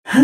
Allahumma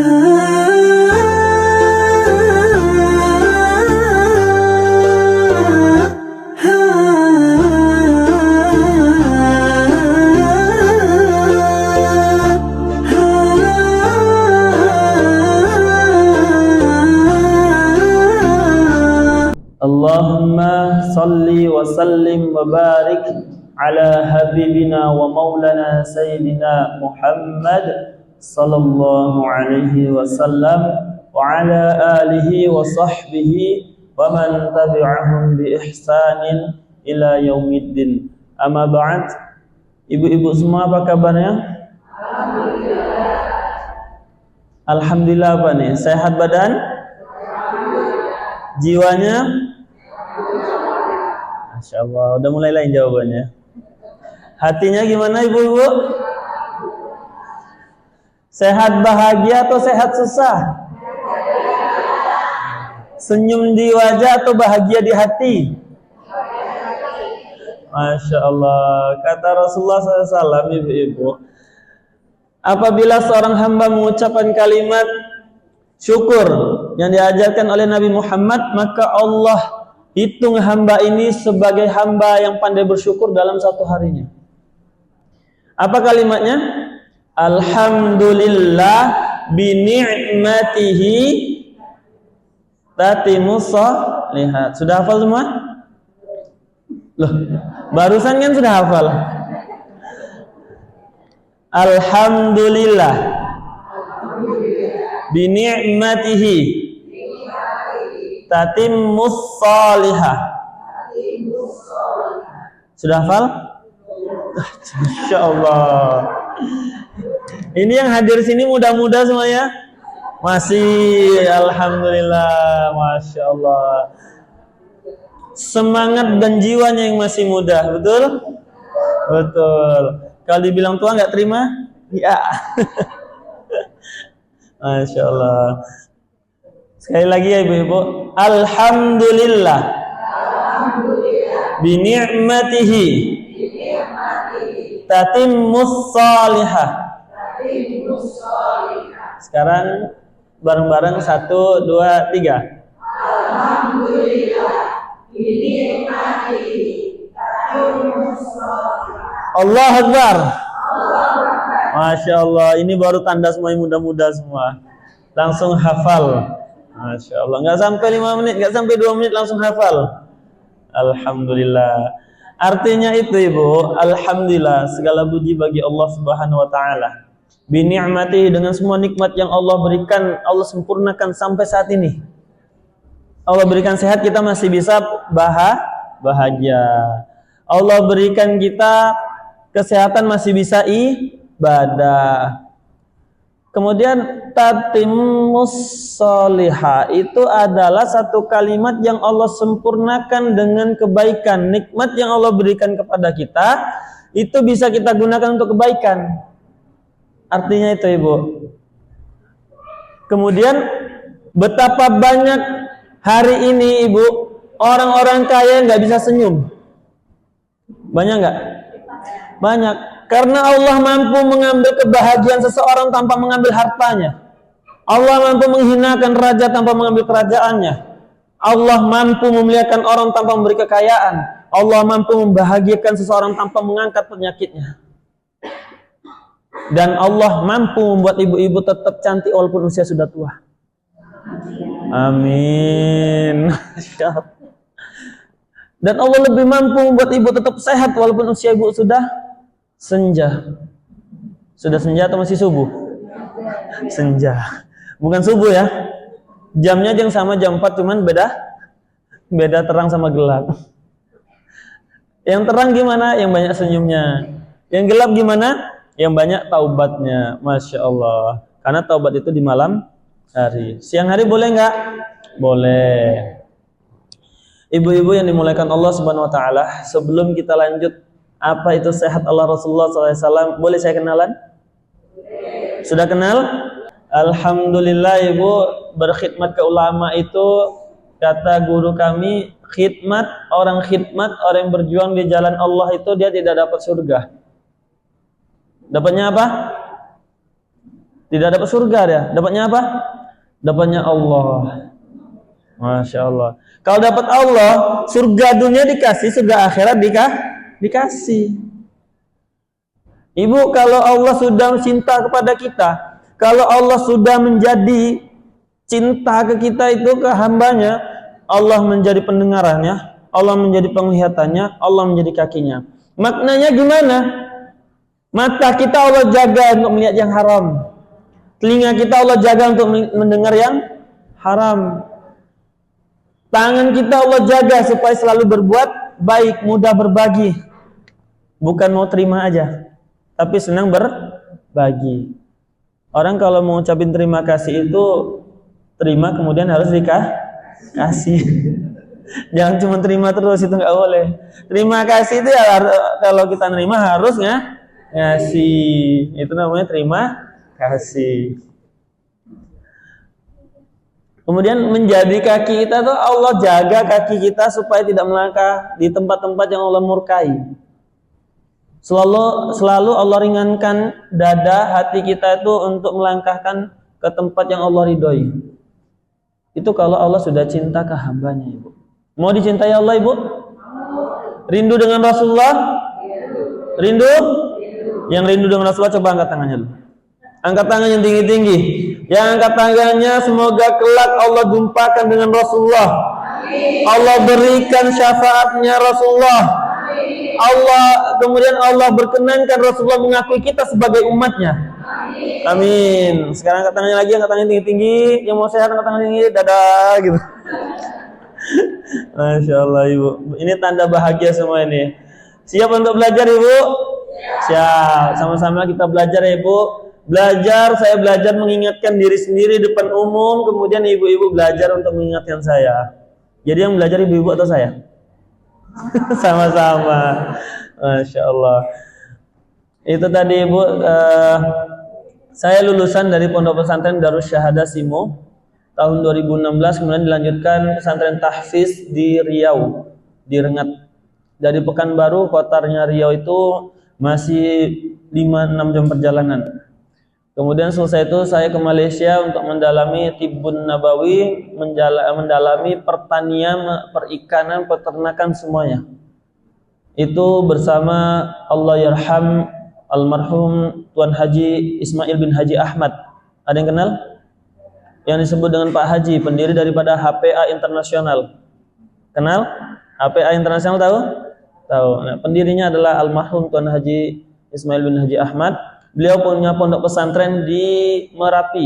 salli wa sallim wa barik ala habibina wa maulana sayyidina Muhammad sallallahu alaihi wasallam wa ala alihi wa sahbihi wa man tabi'ahum bi ihsanin ila yaumiddin. Amma ba'd. Ibu-ibu semua apa kabarnya? Alhamdulillah. Alhamdulillah apa nih? Sehat badan? Jiwanya? Masya Allah, udah mulai lain jawabannya. Hatinya gimana ibu-ibu? Sehat bahagia atau sehat susah? Senyum di wajah atau bahagia di hati? Masya Allah. Kata Rasulullah SAW, ibu-ibu, apabila seorang hamba mengucapkan kalimat syukur yang diajarkan oleh Nabi Muhammad, maka Allah hitung hamba ini sebagai hamba yang pandai bersyukur dalam satu harinya. Apa kalimatnya? Alhamdulillah bi ni'matihi tatimus shalihat. Sudah hafal semua? Loh, barusan kan sudah hafal. Alhamdulillah bi ni'matihi tatimmus shalihah. Sudah hafal? Masya Allah. Ini yang hadir sini muda-muda semuanya? Masih, alhamdulillah, Masya Allah. Semangat dan jiwanya yang masih muda, betul? Betul. Kalau dibilang tua nggak terima? Ya. Masya Allah. Sekali lagi ya ibu-ibu, alhamdulillah bi ni'matihi tatimmus shalihah. Sekarang bareng-bareng 1, 2, 3. Alhamdulillah bi ni'matihi tatimmus shalihah. Allahu Akbar. Masya Allah, ini baru tanda semua muda-muda semua langsung hafal. Masya Allah, nggak sampai 5 menit, nggak sampai 2 menit langsung hafal. Alhamdulillah. Artinya itu ibu, alhamdulillah, segala puji bagi Allah Subhanahu wa taala. Bi ni'mati, dengan semua nikmat yang Allah berikan, Allah sempurnakan sampai saat ini. Allah berikan sehat, kita masih bisa bahagia. Allah berikan kita kesehatan, masih bisa ibadah. Kemudian tatimmus shalihah itu adalah satu kalimat yang Allah sempurnakan dengan kebaikan. Nikmat yang Allah berikan kepada kita itu bisa kita gunakan untuk kebaikan. Artinya itu ibu. Kemudian betapa banyak hari ini ibu orang-orang kaya nggak bisa senyum. Banyak nggak? Banyak. Karena Allah mampu mengambil kebahagiaan seseorang tanpa mengambil hartanya. Allah mampu menghinakan raja tanpa mengambil kerajaannya. Allah mampu memuliakan orang tanpa memberi kekayaan. Allah mampu membahagiakan seseorang tanpa mengangkat penyakitnya. Dan Allah mampu membuat ibu-ibu tetap cantik walaupun usia sudah tua. Amin. Dan Allah lebih mampu membuat ibu tetap sehat walaupun usia ibu sudah senja. Sudah senja atau masih subuh? Senja. Bukan subuh ya. Jamnya yang sama, jam 4, cuman beda terang sama gelap. Yang terang gimana? Yang banyak senyumnya. Yang gelap gimana? Yang banyak taubatnya. Masya Allah. Karena taubat itu di malam hari. Siang hari boleh nggak? Boleh. Ibu-ibu yang dimuliakan Allah Subhanahu Wa Taala, sebelum kita lanjut, apa itu sehat Allah Rasulullah SAW? Boleh saya kenalan? Sudah kenal? Alhamdulillah ibu, berkhidmat ke ulama itu kata guru kami, orang yang berjuang di jalan Allah itu dia tidak dapat surga. Dapatnya apa? Tidak dapat surga dia. Dapatnya apa? Dapatnya Allah. Masya Allah. Kalau dapat Allah, surga dunia dikasih, surga akhirat dikasih. Ibu, kalau Allah sudah cinta kepada kita, kalau Allah sudah menjadi cinta ke kita itu ke hambanya, Allah menjadi pendengarannya, Allah menjadi penglihatannya, Allah menjadi kakinya. Maknanya gimana? Mata kita Allah jaga untuk melihat yang haram. Telinga kita Allah jaga untuk mendengar yang haram. Tangan kita Allah jaga supaya selalu berbuat baik, mudah berbagi. Bukan mau terima aja, tapi senang berbagi. Orang kalau mau ucapin terima kasih itu terima kemudian harus dikasih. Jangan cuma terima terus, itu nggak boleh. Terima kasih itu ya, kalau kita nerima harus ngasih. Itu namanya terima kasih. Kemudian menjadi kaki kita tuh Allah jaga kaki kita supaya tidak melangkah di tempat-tempat yang Allah murkai. Selalu Allah ringankan dada hati kita itu untuk melangkahkan ke tempat yang Allah ridhoi. Itu kalau Allah sudah cinta ke hambanya, Ibu. Mau dicintai Allah, Ibu? Rindu dengan Rasulullah? Rindu? Yang rindu dengan Rasulullah coba angkat tangannya dulu. Angkat tangan yang tinggi-tinggi. Yang angkat tangannya semoga kelak Allah jumpakan dengan Rasulullah. Allah berikan syafaatnya Rasulullah. Kemudian Allah berkenankan Rasulullah mengakui kita sebagai umatnya. Amin. Sekarang angkat tangannya lagi, angkat tangannya tinggi-tinggi. Yang mau sehat angkat tangannya tinggi, dadah gitu. Masya Allah, Ibu. Ini tanda bahagia semua ini. Siap untuk belajar, Ibu? Siap. Sama-sama kita belajar ya, Ibu. Saya belajar mengingatkan diri sendiri depan umum, kemudian ibu-ibu belajar untuk mengingatkan saya. Jadi yang belajar ibu-ibu atau saya? Sama-sama. Masya Allah. Itu tadi, Ibu. Saya lulusan dari Pondok Pesantren Darus Syahadah Simo tahun 2016, kemudian dilanjutkan pesantren tahfiz di Riau, di Rengat. Dari Pekanbaru, kotanya Riau itu masih 5-6 jam perjalanan. Kemudian selesai itu saya ke Malaysia untuk mendalami Tibbun Nabawi, mendalami pertanian, perikanan, peternakan semuanya. Itu bersama Allahyarham almarhum Tuan Haji Ismail bin Haji Ahmad. Ada yang kenal? Yang disebut dengan Pak Haji, pendiri daripada HPA Internasional. Kenal? HPA Internasional tahu? Tahu. Nah, pendirinya adalah almarhum Tuan Haji Ismail bin Haji Ahmad. Beliau punya pondok pesantren di Merapi.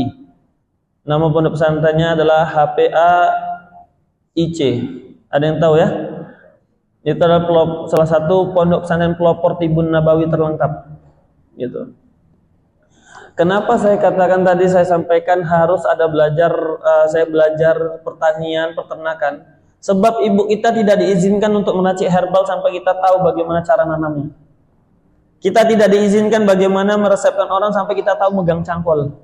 Nama pondok pesantrennya adalah HPA IC. Ada yang tahu ya? Itu adalah salah satu pondok pesantren pelopor Tibbun Nabawi terlengkap. Gitu. Kenapa saya katakan tadi, saya sampaikan harus ada saya belajar pertanian, peternakan. Sebab ibu kita tidak diizinkan untuk meracik herbal sampai kita tahu bagaimana cara nanamnya. Kita tidak diizinkan bagaimana meresepkan orang sampai kita tahu megang cangkol.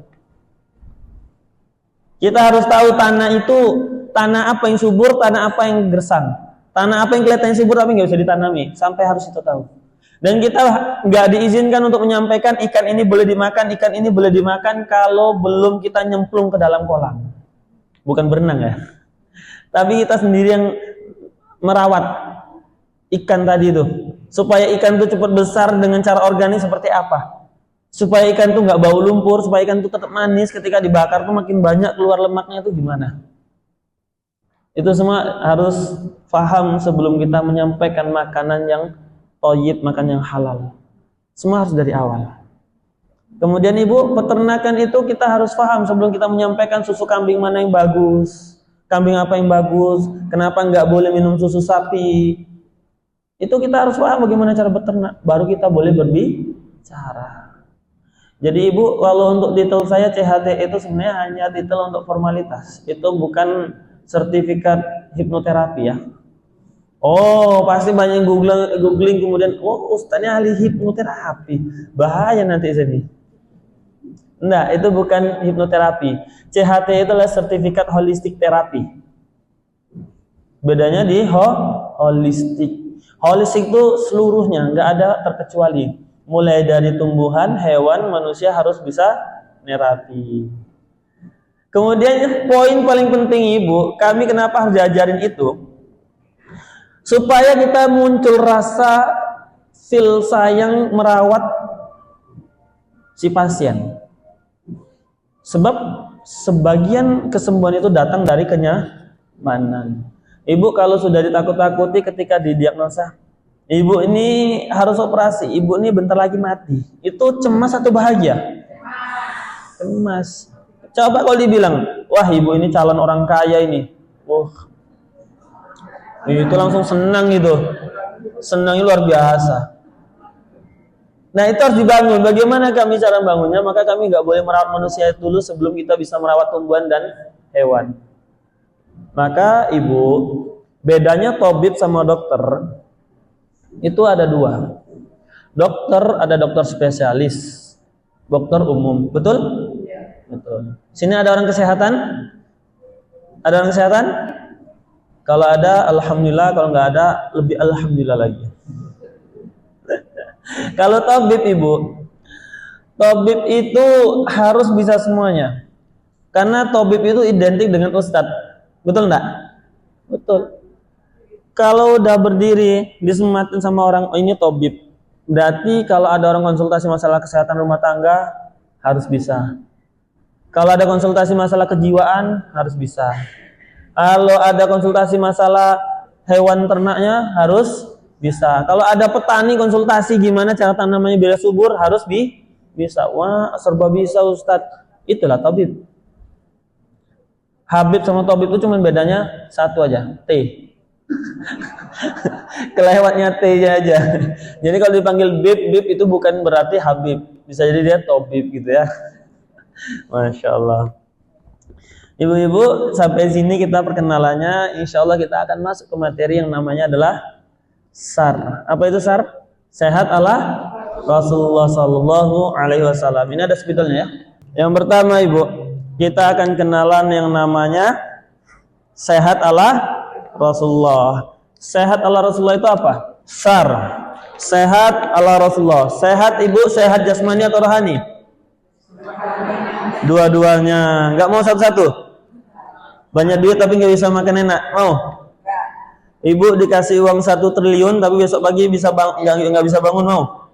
Kita harus tahu tanah itu, tanah apa yang subur, tanah apa yang gersang. Tanah apa yang kelihatannya subur tapi nggak bisa ditanami. Sampai harus itu tahu. Dan kita nggak diizinkan untuk menyampaikan ikan ini boleh dimakan, ikan ini boleh dimakan kalau belum kita nyemplung ke dalam kolam. Bukan berenang ya. Tapi kita sendiri yang merawat ikan tadi itu. Supaya ikan itu cepat besar dengan cara organik seperti apa? Supaya ikan itu nggak bau lumpur, supaya ikan itu tetap manis ketika dibakar itu makin banyak keluar lemaknya itu gimana? Itu semua harus paham sebelum kita menyampaikan makanan yang thayyib, makan yang halal. Semua harus dari awal. Kemudian Ibu, peternakan itu kita harus paham sebelum kita menyampaikan susu kambing mana yang bagus, kambing apa yang bagus, kenapa nggak boleh minum susu sapi. Itu kita harus paham bagaimana cara beternak, baru kita boleh berbicara. Jadi Ibu, kalau untuk detail saya CHT itu sebenarnya hanya detail untuk formalitas. Itu bukan sertifikat hipnoterapi ya. Oh, pasti banyak googling kemudian, oh ustaznya ahli hipnoterapi. Bahaya nanti sini. Enggak, itu bukan hipnoterapi. CHT itu adalah sertifikat holistik terapi. Bedanya di holistik. Holistik itu seluruhnya, nggak ada terkecuali. Mulai dari tumbuhan, hewan, manusia harus bisa nerapi. Kemudian poin paling penting Ibu, kami kenapa harus diajarin itu? Supaya kita muncul rasa feel sayang merawat si pasien. Sebab sebagian kesembuhan itu datang dari kenyamanan. Ibu kalau sudah ditakut-takuti ketika didiagnosa, ibu ini harus operasi, ibu ini bentar lagi mati, itu cemas atau bahagia? Cemas. Coba kalau dibilang, wah ibu ini calon orang kaya ini, itu langsung senang itu, senangnya luar biasa. Nah itu harus dibangun. Bagaimana kami cara bangunnya? Maka kami nggak boleh merawat manusia dulu sebelum kita bisa merawat tumbuhan dan hewan. Maka ibu, bedanya tabib sama dokter itu ada dua. Dokter ada dokter spesialis, dokter umum, betul? Betul. Sini ada orang kesehatan? Ada orang kesehatan? Kalau ada, alhamdulillah. Kalau nggak ada, lebih alhamdulillah lagi. Kalau tabib ibu, tabib itu harus bisa semuanya. Karena tabib itu identik dengan ustadz. Betul enggak? Betul. Kalau udah berdiri disemangatin sama orang, oh ini tabib. Berarti kalau ada orang konsultasi masalah kesehatan rumah tangga harus bisa. Kalau ada konsultasi masalah kejiwaan harus bisa. Kalau ada konsultasi masalah hewan ternaknya harus bisa. Kalau ada petani konsultasi gimana cara tanamnya biar subur harus bisa. Wah, serba bisa Ustadz. Itulah tabib. Habib sama tabib itu cuma bedanya satu aja, T. Kelewatnya T aja. Jadi kalau dipanggil bib itu bukan berarti Habib. Bisa jadi dia tabib gitu ya. Masya Allah. Ibu-ibu, sampai sini kita perkenalannya. Insya Allah kita akan masuk ke materi yang namanya adalah SAR. Apa itu SAR? Sehat ala Rasulullah Sallallahu Alaihi Wasallam. Ini ada spidolnya ya. Yang pertama ibu, kita akan kenalan yang namanya sehat ala Rasulullah. Sehat ala Rasulullah itu apa? SAR. Sehat ala Rasulullah. Sehat ibu, sehat jasmani atau rohani? Dua-duanya. Nggak mau satu-satu? Banyak duit tapi nggak bisa makan enak. Mau? Ibu dikasih uang 1 triliun tapi besok pagi nggak bisa bangun, mau?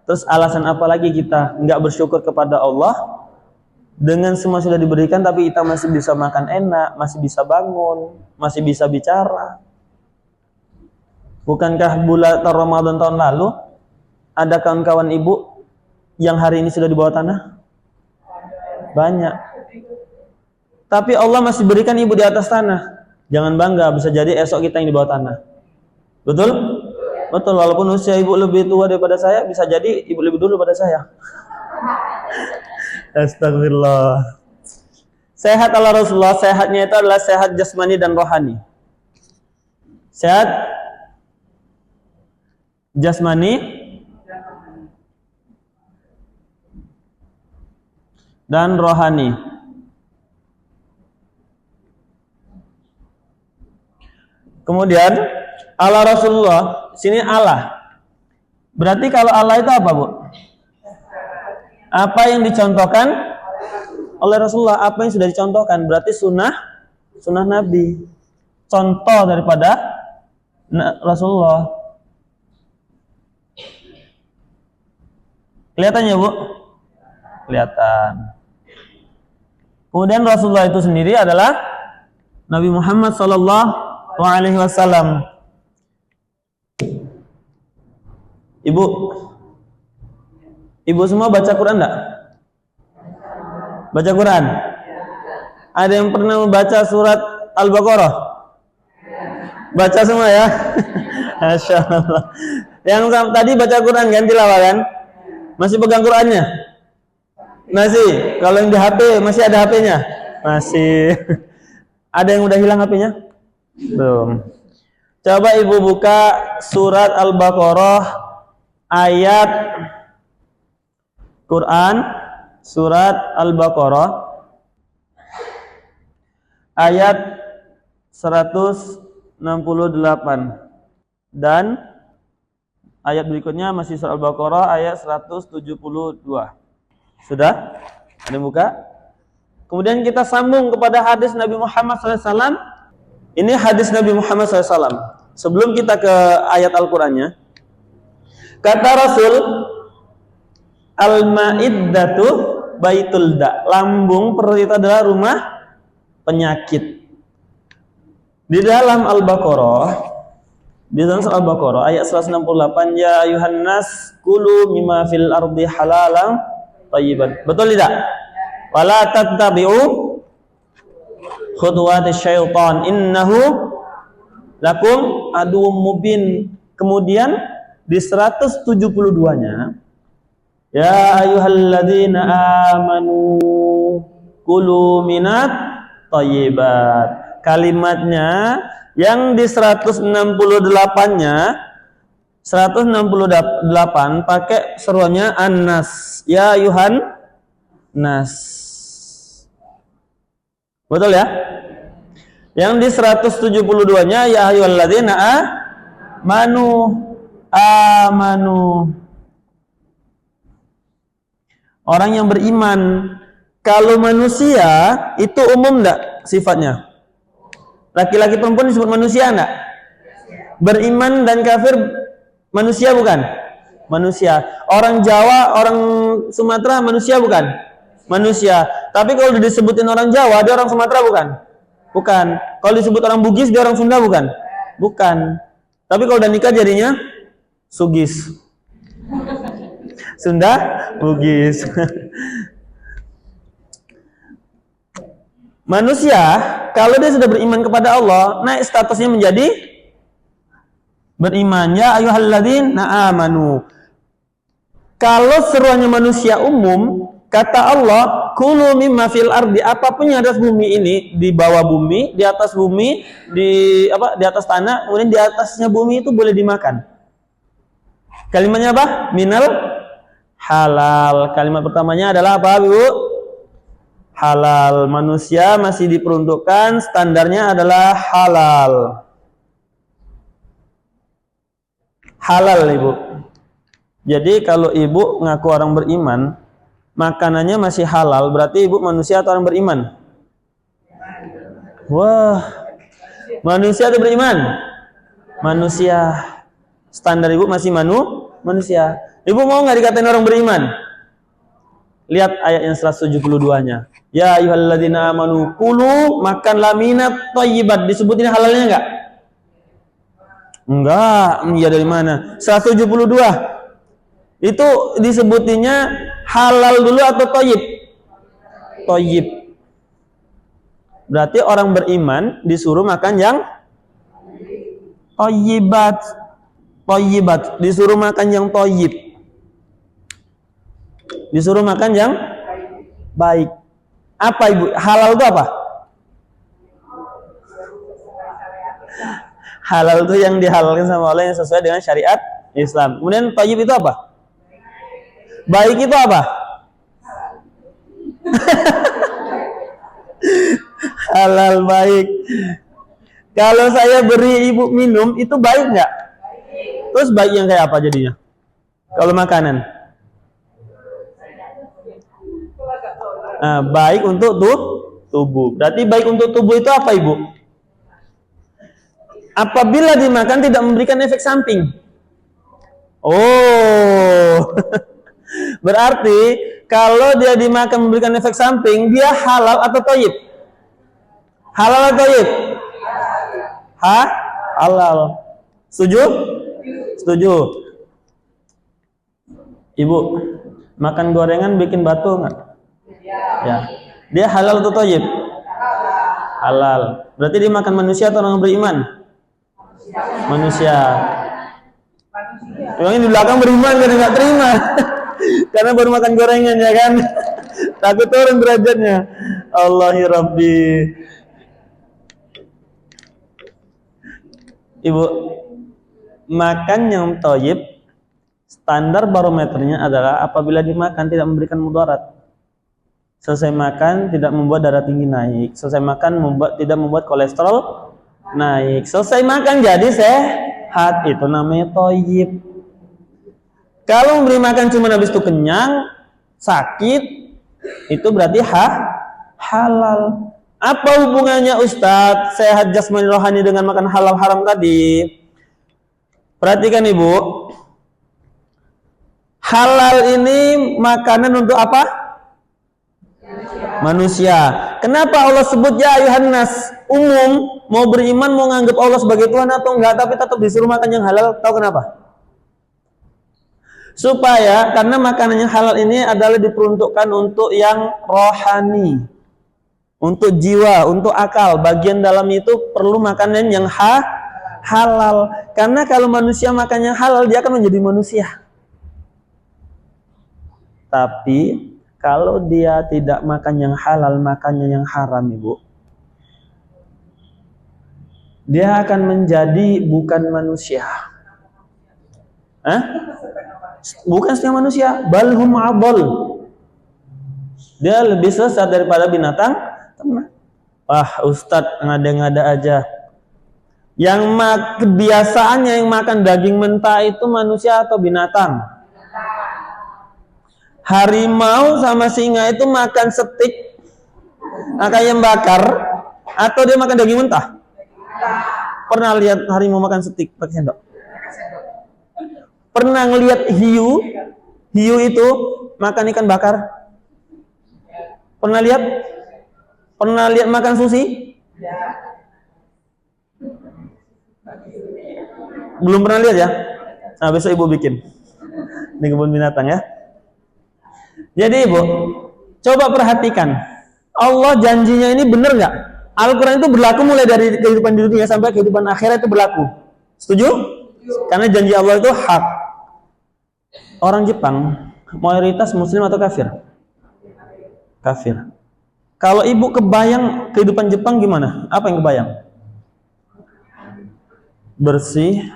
Terus alasan apa lagi kita nggak bersyukur kepada Allah dengan semua sudah diberikan tapi kita masih bisa makan enak, masih bisa bangun, masih bisa bicara? Bukankah bulan Ramadan tahun lalu ada kawan-kawan ibu yang hari ini sudah di bawah tanah? Banyak. Tapi Allah masih berikan ibu di atas tanah. Jangan bangga, bisa jadi esok kita yang di bawah tanah. Betul? Betul, walaupun usia ibu lebih tua daripada saya, bisa jadi ibu lebih dulu daripada saya. Astagfirullah. Sehat ala Rasulullah, sehatnya itu adalah sehat jasmani dan rohani. Sehat jasmani dan rohani. Kemudian ala Rasulullah, sini Allah. Berarti kalau Allah itu apa, Bu? Apa yang dicontohkan oleh Rasulullah, apa yang sudah dicontohkan, berarti sunnah Nabi. Contoh daripada Rasulullah. Kelihatan ya, Bu? Kelihatan. Kemudian Rasulullah itu sendiri adalah Nabi Muhammad sallallahu alaihi wasallam. Ibu semua baca Quran enggak? Baca Quran? Ada yang pernah membaca surat Al-Baqarah? Baca semua ya? Masya Allah. Yang tadi baca Quran kan, tilawah kan? Masih pegang Qurannya? Masih. Kalau yang di HP masih ada HP-nya? Masih. Ada yang udah hilang HP-nya? Belum. Coba ibu buka surat Al-Baqarah ayat Quran, surat Al-Baqarah ayat 168 dan ayat berikutnya masih surat Al-Baqarah ayat 172. Sudah? Ada yang buka? Kemudian kita sambung kepada hadis Nabi Muhammad SAW. Ini hadis Nabi Muhammad SAW. Sebelum kita ke ayat Al-Qur'annya, kata Rasul, al-ma'iddatu baitul da. Lambung perut itu adalah rumah penyakit. Di dalam Al-Baqarah ayat 168, ya ayuhan nas kulu mimma fil ardi halalan thayyiban. Betul tidak? Wala tattabi'u khutuwatis syaitan innahu lakum aduwwum mubin. Kemudian di 172-nya, ya ayyuhalladzina amanu kulu minat thayyibat. Kalimatnya yang di 168-nya 168 pakai seruannya an-nas, ya ayyuhan nas. Betul ya? Yang di 172-nya ya ayyuhalladzina amanu. Orang yang beriman. Kalau manusia itu umum enggak sifatnya? Laki-laki perempuan disebut manusia enggak? Beriman dan kafir manusia bukan? Manusia. Orang Jawa, orang Sumatera manusia bukan? Manusia. Tapi kalau disebutin orang Jawa, dia orang Sumatera bukan? Bukan. Kalau disebut orang Bugis, dia orang Sunda bukan? Bukan. Tapi kalau udah nikah jadinya Sugis. Sunda, Bugis. Manusia, kalau dia sudah beriman kepada Allah, naik statusnya menjadi beriman. Ya ayyuhalladzina amanu. Kalau seruannya manusia umum, kata Allah, kulu mimma fil ardi, apapun yang ada di bumi ini, di bawah bumi, di atas bumi, di atas tanah, kemudian di atasnya bumi itu boleh dimakan. Kalimatnya apa? Minal halal. Kalimat pertamanya adalah apa, Bu? Halal. Manusia masih diperuntukkan standarnya adalah halal. Halal, Ibu. Jadi kalau Ibu ngaku orang beriman, makanannya masih halal, berarti Ibu manusia atau orang beriman? Wah, manusia atau beriman? Manusia. Standar Ibu masih manusia. Ibu mau nggak dikatain orang beriman? Lihat ayat yang 172-nya. Ya ayyuhalladzina amanu kulu, makanlah minat thayyibat. Disebutin halalnya enggak? Enggak. Ya dari mana? 172. Itu disebutinnya halal dulu atau thayyib? Thayyib. Berarti orang beriman disuruh makan yang thayyibat. Thayyibat. Disuruh makan yang thayyib. Disuruh makan yang baik. Apa Ibu? Halal itu apa? Halal itu yang dihalalkan sama Allah yang sesuai dengan syariat Islam. Kemudian thayyib itu apa? Baik itu apa? Halal baik. Kalau saya beri Ibu minum, itu baik nggak? Terus baik yang kayak apa jadinya? Kalau makanan? Nah, baik untuk tubuh. Berarti baik untuk tubuh itu apa, Ibu? Apabila dimakan tidak memberikan efek samping. Oh. Berarti kalau dia dimakan memberikan efek samping, dia halal atau thayyib? Halal atau thayyib? Halal. Setuju? Setuju. Ibu, makan gorengan bikin batu nggak? Ya. Dia halal atau thayyib? Halal. Berarti dia makan manusia atau orang beriman? Manusia. Emang ini di belakang beriman karena nggak terima. Karena baru makan gorengan ya kan. Takut turun derajatnya. Allahi Rabbi. Ibu, makan yang thayyib, standar barometernya adalah apabila dimakan tidak memberikan mudarat. Selesai makan tidak membuat darah tinggi naik. Selesai makan tidak membuat kolesterol naik. Selesai makan jadi sehat. Itu namanya thayyib. Kalau memberi makan cuma habis itu kenyang, sakit, itu berarti halal. Apa hubungannya Ustadz sehat jasmani rohani dengan makan halal haram tadi? Perhatikan Ibu, halal ini makanan untuk apa? Manusia. Kenapa Allah sebut ya ayuhan nas? Umum, mau beriman, mau nganggap Allah sebagai Tuhan atau enggak, tapi tetap disuruh makan yang halal. Tahu kenapa? Supaya, karena makanan yang halal ini adalah diperuntukkan untuk yang rohani, untuk jiwa, untuk akal. Bagian dalam itu perlu makanan yang halal. Karena kalau manusia makan yang halal, dia akan menjadi manusia. Tapi kalau dia tidak makan yang halal, makannya yang haram, Ibu, dia akan menjadi bukan manusia. Bukan setengah manusia, balhum abol. Dia lebih sesat daripada binatang ternak. Ustadz ngada-ngada aja. Yang kebiasaannya yang makan daging mentah itu manusia atau binatang? Harimau sama singa itu makan steak, ayam bakar, atau dia makan daging mentah? Pernah lihat harimau makan steak pakai sendok? Pernah ngelihat hiu? Hiu itu makan ikan bakar? Pernah lihat? Pernah lihat makan sushi? Belum pernah lihat ya? Nah, besok Ibu bikin di kebun binatang ya. Jadi Ibu, coba perhatikan, Allah janjinya ini benar nggak? Al-Quran itu berlaku mulai dari kehidupan di dunia sampai kehidupan akhirat itu berlaku. Setuju? Karena janji Allah itu hak. Orang Jepang mayoritas Muslim atau kafir? Kafir. Kalau Ibu kebayang kehidupan Jepang gimana? Apa yang kebayang? Bersih,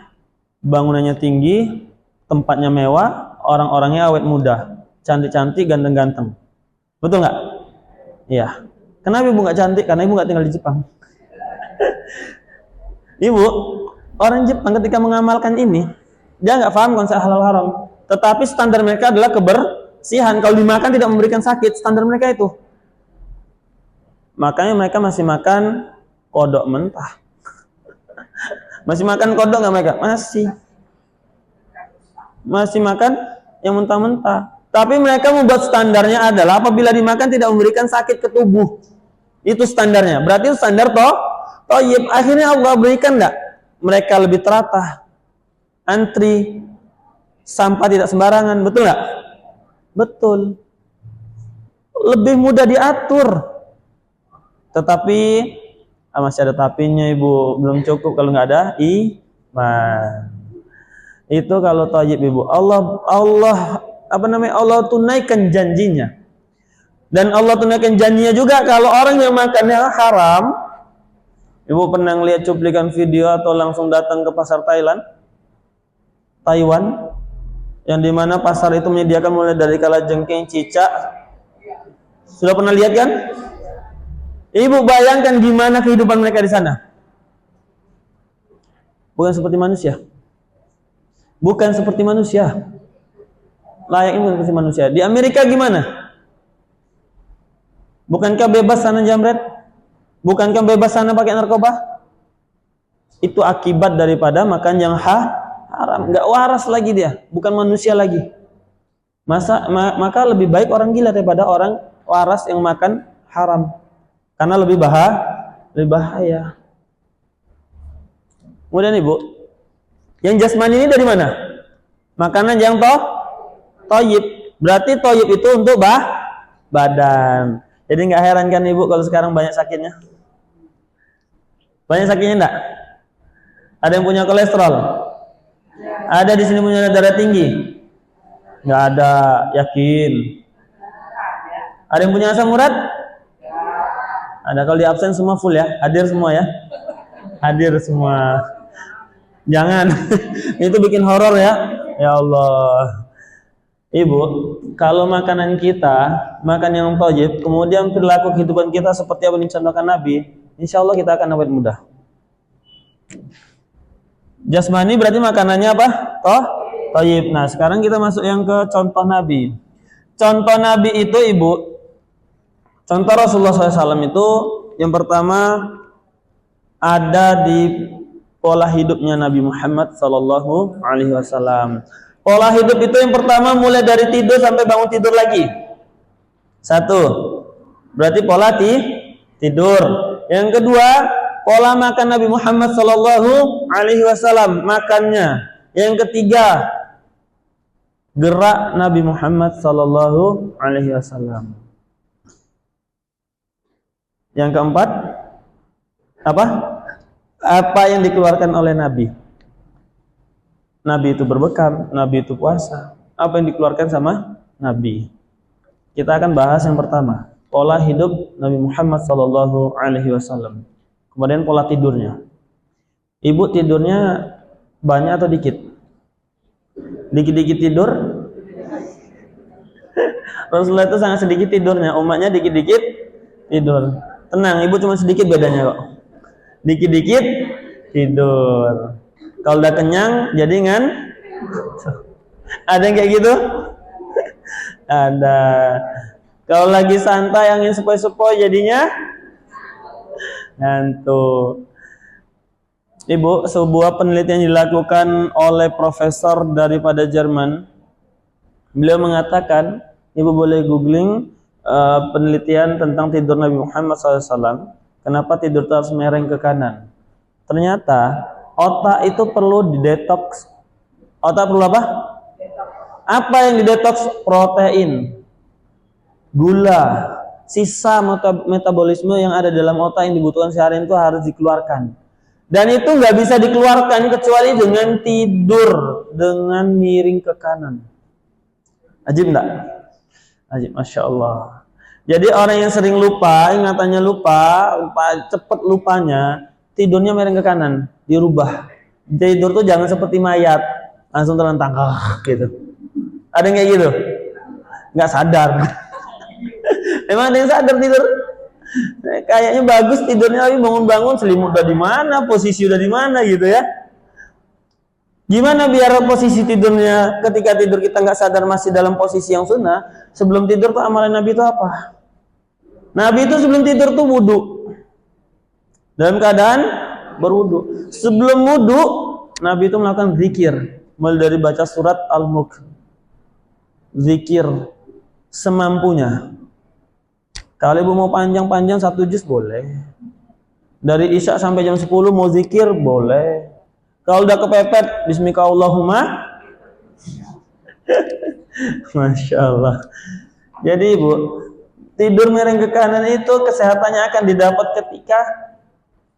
bangunannya tinggi, tempatnya mewah, orang-orangnya awet muda. Cantik-cantik, ganteng-ganteng. Betul nggak? Iya. Kenapa Ibu nggak cantik? Karena Ibu nggak tinggal di Jepang. Ibu, orang Jepang ketika mengamalkan ini, dia nggak paham konsep halal haram. Tetapi standar mereka adalah kebersihan. Kalau dimakan tidak memberikan sakit, standar mereka itu. Makanya mereka masih makan kodok mentah. Masih makan kodok nggak mereka? Masih. Masih makan yang mentah-mentah. Tapi mereka membuat standarnya adalah apabila dimakan tidak memberikan sakit ke tubuh. Itu standarnya. Berarti itu standar toyib. Akhirnya Allah berikan enggak? Mereka lebih teratah. Antri. Sampah tidak sembarangan. Betul enggak? Betul. Lebih mudah diatur. Tetapi masih ada tapinya Ibu. Belum cukup kalau nggak ada iman. Itu kalau toyib Ibu. Allah tunaikan janjinya. Dan Allah tunaikan janjinya juga kalau orang yang makannya haram. Ibu pernah lihat cuplikan video atau langsung datang ke pasar Taiwan, yang dimana pasar itu menyediakan mulai dari kalajengking, cicak. Sudah pernah lihat kan? Ibu bayangkan gimana kehidupan mereka di sana. Bukan seperti manusia. Bukan seperti manusia. Layaknya bukan seperti manusia. Di Amerika gimana? Bukankah bebas sana jamret? Bukankah bebas sana pakai narkoba? Itu akibat daripada makan yang haram. Nggak waras lagi dia. Bukan manusia lagi. Maka lebih baik orang gila daripada orang waras yang makan haram. Karena lebih bahaya. Kemudian Ibu, yang jasmani ini dari mana? Makanan yang toyib. Berarti toyib itu untuk badan. Jadi nggak heran kan Ibu kalau sekarang banyak sakitnya? Banyak sakitnya enggak? Ada yang punya kolesterol? Ada di sini punya darah tinggi? Nggak ada, yakin. Ada yang punya asam urat? Ada. Kalau di absen semua full ya? Hadir semua ya? Hadir semua. Jangan. Itu bikin horor ya. Ya Allah. Ibu, kalau makanan kita makan yang thayyib, kemudian perilaku kehidupan kita seperti apa yang dicontohkan Nabi, insya Allah kita akan awet muda. Jasmani berarti makanannya apa? Thayyib. Nah, sekarang kita masuk yang ke contoh Nabi. contoh Nabi itu Ibu, contoh Rasulullah SAW itu yang pertama ada di pola hidupnya Nabi Muhammad Sallallahu Alaihi Wasallam. Pola hidup itu yang pertama mulai dari tidur sampai bangun tidur lagi. Satu, berarti pola tidur. Yang kedua, pola makan Nabi Muhammad Sallallahu Alaihi Wasallam, makannya. Yang ketiga, gerak Nabi Muhammad Sallallahu Alaihi Wasallam. Yang keempat, apa yang dikeluarkan oleh Nabi? Nabi itu berbekam, Nabi itu puasa. Apa yang dikeluarkan sama Nabi? Kita akan bahas yang pertama, pola hidup Nabi Muhammad Sallallahu Alaihi Wasallam. Kemudian pola tidurnya. Ibu tidurnya banyak atau dikit? Dikit-dikit tidur? Rasulullah itu sangat sedikit tidurnya, umatnya dikit-dikit tidur. Tenang, ibu cuma sedikit bedanya kok. Dikit-dikit tidur. Kalau udah kenyang jadi ada yang kayak gitu? Ada. Kalau lagi santai angin sepoi-sepoi jadinya ngantuk. Ibu, sebuah penelitian dilakukan oleh profesor daripada Jerman. Beliau mengatakan, ibu boleh googling penelitian tentang tidur Nabi Muhammad SAW. Kenapa tidur itu harus mereng ke kanan? Ternyata otak itu perlu didetoks. Otak perlu apa? Apa yang didetoks? Protein, gula, sisa metabolisme yang ada dalam otak yang dibutuhkan sehari itu harus dikeluarkan. Dan itu nggak bisa dikeluarkan kecuali dengan tidur, dengan miring ke kanan. Ajib nggak? Ajib, Masya Allah. Jadi orang yang sering lupa, ingatannya lupa, cepet lupanya, tidurnya miring ke kanan, dirubah. Tidur tuh jangan seperti mayat, langsung terlentang, gitu. Ada yang kayak gitu? Nggak sadar. Emang ada yang sadar tidur? Kayaknya bagus tidurnya, tapi bangun-bangun selimut udah di mana, posisi udah di mana gitu ya. Gimana biar posisi tidurnya ketika tidur kita nggak sadar masih dalam posisi yang sunnah? Sebelum tidur tuh amalan Nabi itu apa? Nabi itu sebelum tidur tuh wudu. Dalam keadaan berwudu. Sebelum wudu, Nabi itu melakukan zikir. Mulai dari baca surat Al-Mulk. Zikir semampunya. Kalau ibu mau panjang-panjang 1 juz boleh. Dari Isya sampai jam 10 mau zikir boleh. Kalau udah kepepet, bismika Allahumma. Masya Allah. Jadi ibu, tidur miring ke kanan itu kesehatannya akan didapat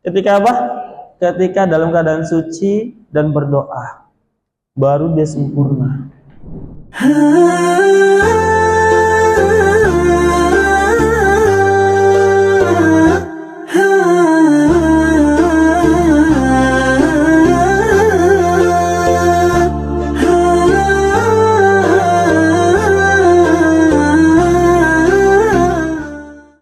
ketika apa? Ketika dalam keadaan suci dan berdoa. Baru dia sempurna.